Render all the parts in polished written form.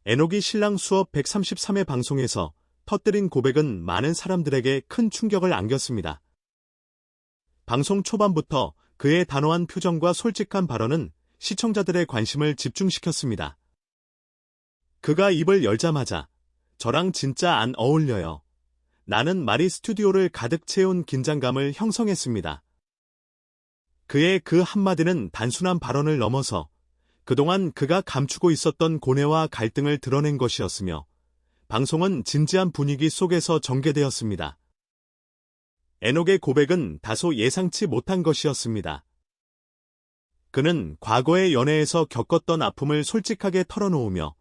에녹이 신랑 수업 133회 방송에서 터뜨린 고백은 많은 사람들에게 큰 충격을 안겼습니다. 방송 초반부터 그의 단호한 표정과 솔직한 발언은 시청자들의 관심을 집중시켰습니다. 그가 입을 열자마자 "저랑 진짜 안 어울려요. 나는 말이 스튜디오를 가득 채운 긴장감을 형성했습니다. 그의 그 한마디는 단순한 발언을 넘어서 그동안 그가 감추고 있었던 고뇌와 갈등을 드러낸 것이었으며 방송은 진지한 분위기 속에서 전개되었습니다. 에녹의 고백은 다소 예상치 못한 것이었습니다. 그는 과거의 연애에서 겪었던 아픔을 솔직하게 털어놓으며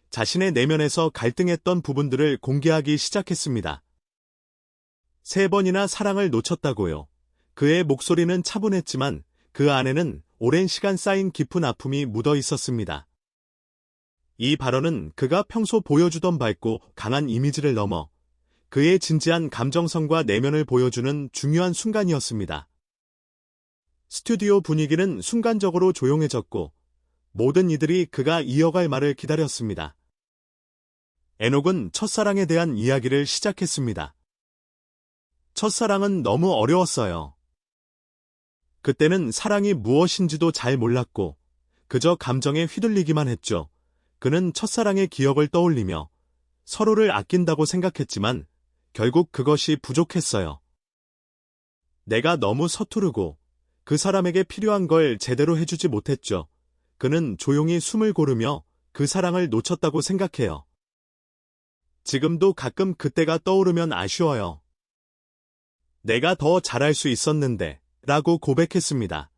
자신의 내면에서 갈등했던 부분들을 공개하기 시작했습니다. 3번이나 사랑을 놓쳤다고요. 그의 목소리는 차분했지만 그 안에는 오랜 시간 쌓인 깊은 아픔이 묻어 있었습니다. 이 발언은 그가 평소 보여주던 밝고 강한 이미지를 넘어 그의 진지한 감정성과 내면을 보여주는 중요한 순간이었습니다. 스튜디오 분위기는 순간적으로 조용해졌고 모든 이들이 그가 이어갈 말을 기다렸습니다. 에녹은 첫사랑에 대한 이야기를 시작했습니다. 첫사랑은 너무 어려웠어요. 그때는 사랑이 무엇인지도 잘 몰랐고 그저 감정에 휘둘리기만 했죠. 그는 첫사랑의 기억을 떠올리며 서로를 아낀다고 생각했지만 결국 그것이 부족했어요. 내가 너무 서투르고 그 사람에게 필요한 걸 제대로 해주지 못했죠. 그는 조용히 숨을 고르며 그 사랑을 놓쳤다고 생각해요. 지금도 가끔 그때가 떠오르면 아쉬워요. 내가 더 잘할 수 있었는데 라고 고백했습니다.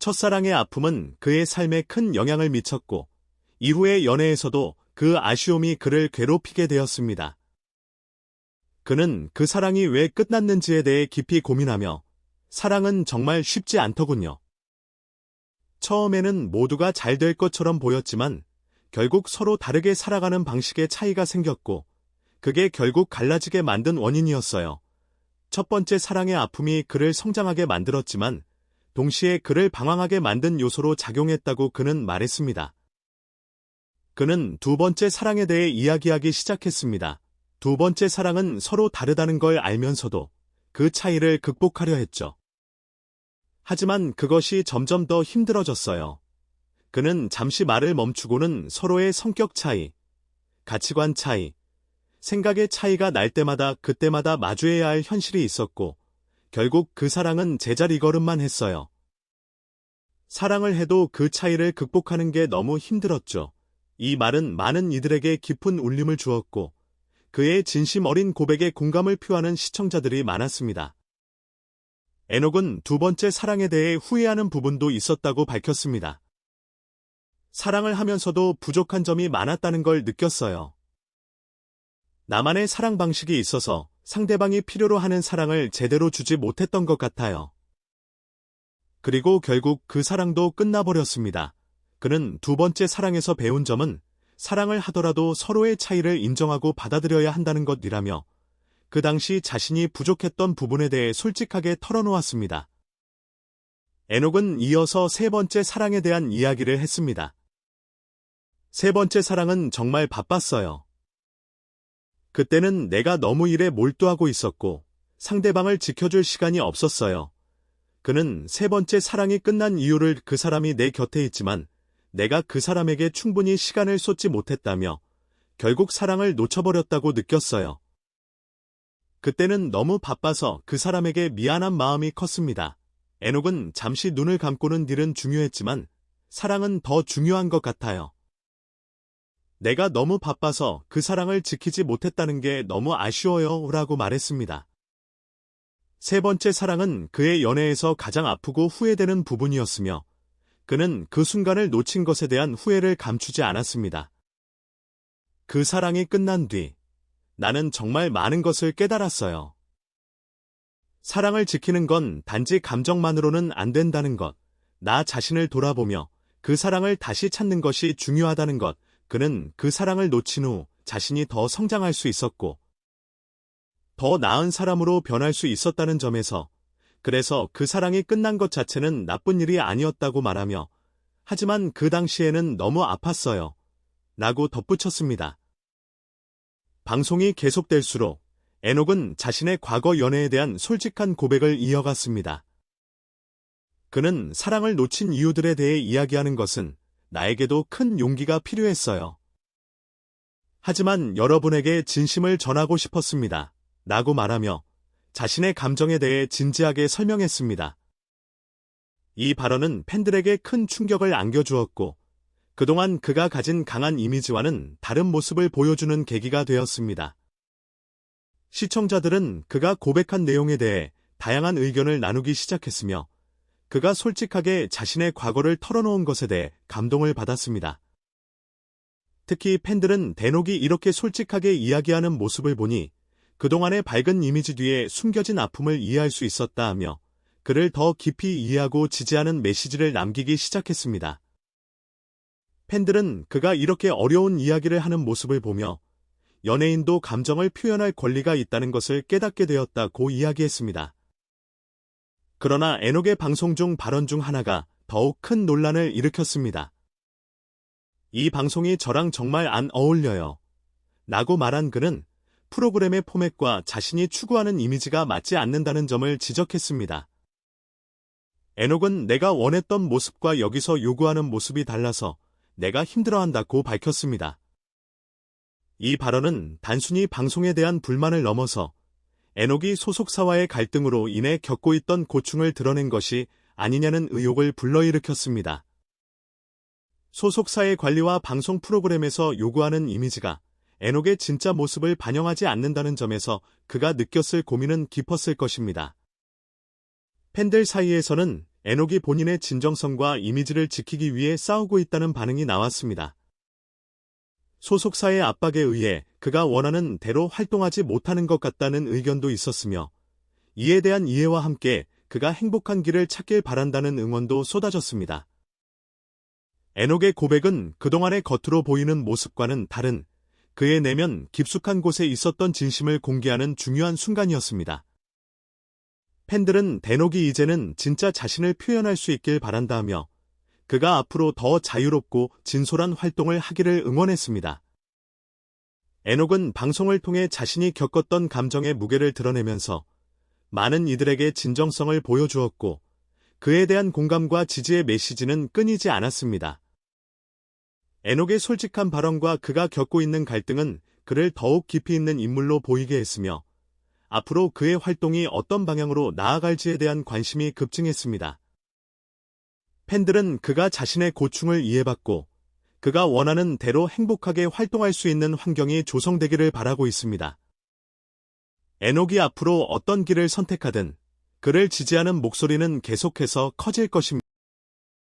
첫사랑의 아픔은 그의 삶에 큰 영향을 미쳤고 이후의 연애에서도 그 아쉬움이 그를 괴롭히게 되었습니다. 그는 그 사랑이 왜 끝났는지에 대해 깊이 고민하며 사랑은 정말 쉽지 않더군요. 처음에는 모두가 잘 될 것처럼 보였지만 결국 서로 다르게 살아가는 방식의 차이가 생겼고 그게 결국 갈라지게 만든 원인이었어요. 첫 번째 사랑의 아픔이 그를 성장하게 만들었지만 동시에 그를 방황하게 만든 요소로 작용했다고 그는 말했습니다. 그는 두 번째 사랑에 대해 이야기하기 시작했습니다. 두 번째 사랑은 서로 다르다는 걸 알면서도 그 차이를 극복하려 했죠. 하지만 그것이 점점 더 힘들어졌어요. 그는 잠시 말을 멈추고는 서로의 성격 차이, 가치관 차이, 생각의 차이가 날 때마다 그때마다 마주해야 할 현실이 있었고 결국 그 사랑은 제자리걸음만 했어요. 사랑을 해도 그 차이를 극복하는 게 너무 힘들었죠. 이 말은 많은 이들에게 깊은 울림을 주었고 그의 진심 어린 고백에 공감을 표하는 시청자들이 많았습니다. 에녹은 두 번째 사랑에 대해 후회하는 부분도 있었다고 밝혔습니다. 사랑을 하면서도 부족한 점이 많았다는 걸 느꼈어요. 나만의 사랑 방식이 있어서 상대방이 필요로 하는 사랑을 제대로 주지 못했던 것 같아요. 그리고 결국 그 사랑도 끝나버렸습니다. 그는 두 번째 사랑에서 배운 점은 사랑을 하더라도 서로의 차이를 인정하고 받아들여야 한다는 것이라며 그 당시 자신이 부족했던 부분에 대해 솔직하게 털어놓았습니다. 에녹은 이어서 세 번째 사랑에 대한 이야기를 했습니다. 세 번째 사랑은 정말 바빴어요. 그때는 내가 너무 일에 몰두하고 있었고 상대방을 지켜줄 시간이 없었어요. 그는 세 번째 사랑이 끝난 이유를 그 사람이 내 곁에 있지만 내가 그 사람에게 충분히 시간을 쏟지 못했다며 결국 사랑을 놓쳐버렸다고 느꼈어요. 그때는 너무 바빠서 그 사람에게 미안한 마음이 컸습니다. 에녹은 잠시 눈을 감고는 일은 중요했지만 사랑은 더 중요한 것 같아요. 내가 너무 바빠서 그 사랑을 지키지 못했다는 게 너무 아쉬워요 라고 말했습니다. 세 번째 사랑은 그의 연애에서 가장 아프고 후회되는 부분이었으며 그는 그 순간을 놓친 것에 대한 후회를 감추지 않았습니다. 그 사랑이 끝난 뒤 나는 정말 많은 것을 깨달았어요. 사랑을 지키는 건 단지 감정만으로는 안 된다는 것, 나 자신을 돌아보며 그 사랑을 다시 찾는 것이 중요하다는 것, 그는 그 사랑을 놓친 후 자신이 더 성장할 수 있었고 더 나은 사람으로 변할 수 있었다는 점에서 그래서 그 사랑이 끝난 것 자체는 나쁜 일이 아니었다고 말하며 하지만 그 당시에는 너무 아팠어요. 라고 덧붙였습니다. 방송이 계속될수록 에녹은 자신의 과거 연애에 대한 솔직한 고백을 이어갔습니다. 그는 사랑을 놓친 이유들에 대해 이야기하는 것은 나에게도 큰 용기가 필요했어요. 하지만 여러분에게 진심을 전하고 싶었습니다. 라고 말하며 자신의 감정에 대해 진지하게 설명했습니다. 이 발언은 팬들에게 큰 충격을 안겨주었고, 그동안 그가 가진 강한 이미지와는 다른 모습을 보여주는 계기가 되었습니다. 시청자들은 그가 고백한 내용에 대해 다양한 의견을 나누기 시작했으며, 그가 솔직하게 자신의 과거를 털어놓은 것에 대해 감동을 받았습니다. 특히 팬들은 데녹이 이렇게 솔직하게 이야기하는 모습을 보니 그동안의 밝은 이미지 뒤에 숨겨진 아픔을 이해할 수 있었다 하며 그를 더 깊이 이해하고 지지하는 메시지를 남기기 시작했습니다. 팬들은 그가 이렇게 어려운 이야기를 하는 모습을 보며 연예인도 감정을 표현할 권리가 있다는 것을 깨닫게 되었다고 이야기했습니다. 그러나 에녹의 방송 중 발언 중 하나가 더욱 큰 논란을 일으켰습니다. 이 방송이 저랑 정말 안 어울려요. 라고 말한 그는 프로그램의 포맷과 자신이 추구하는 이미지가 맞지 않는다는 점을 지적했습니다. 에녹은 내가 원했던 모습과 여기서 요구하는 모습이 달라서 내가 힘들어한다고 밝혔습니다. 이 발언은 단순히 방송에 대한 불만을 넘어서 에녹이 소속사와의 갈등으로 인해 겪고 있던 고충을 드러낸 것이 아니냐는 의혹을 불러일으켰습니다. 소속사의 관리와 방송 프로그램에서 요구하는 이미지가 에녹의 진짜 모습을 반영하지 않는다는 점에서 그가 느꼈을 고민은 깊었을 것입니다. 팬들 사이에서는 에녹이 본인의 진정성과 이미지를 지키기 위해 싸우고 있다는 반응이 나왔습니다. 소속사의 압박에 의해 그가 원하는 대로 활동하지 못하는 것 같다는 의견도 있었으며, 이에 대한 이해와 함께 그가 행복한 길을 찾길 바란다는 응원도 쏟아졌습니다. 에녹의 고백은 그동안의 겉으로 보이는 모습과는 다른 그의 내면 깊숙한 곳에 있었던 진심을 공개하는 중요한 순간이었습니다. 팬들은 데녹이 이제는 진짜 자신을 표현할 수 있길 바란다며 그가 앞으로 더 자유롭고 진솔한 활동을 하기를 응원했습니다. 에녹은 방송을 통해 자신이 겪었던 감정의 무게를 드러내면서 많은 이들에게 진정성을 보여주었고, 그에 대한 공감과 지지의 메시지는 끊이지 않았습니다. 에녹의 솔직한 발언과 그가 겪고 있는 갈등은 그를 더욱 깊이 있는 인물로 보이게 했으며, 앞으로 그의 활동이 어떤 방향으로 나아갈지에 대한 관심이 급증했습니다. 팬들은 그가 자신의 고충을 이해받고 그가 원하는 대로 행복하게 활동할 수 있는 환경이 조성되기를 바라고 있습니다. 에녹이 앞으로 어떤 길을 선택하든 그를 지지하는 목소리는 계속해서 커질 것입니다.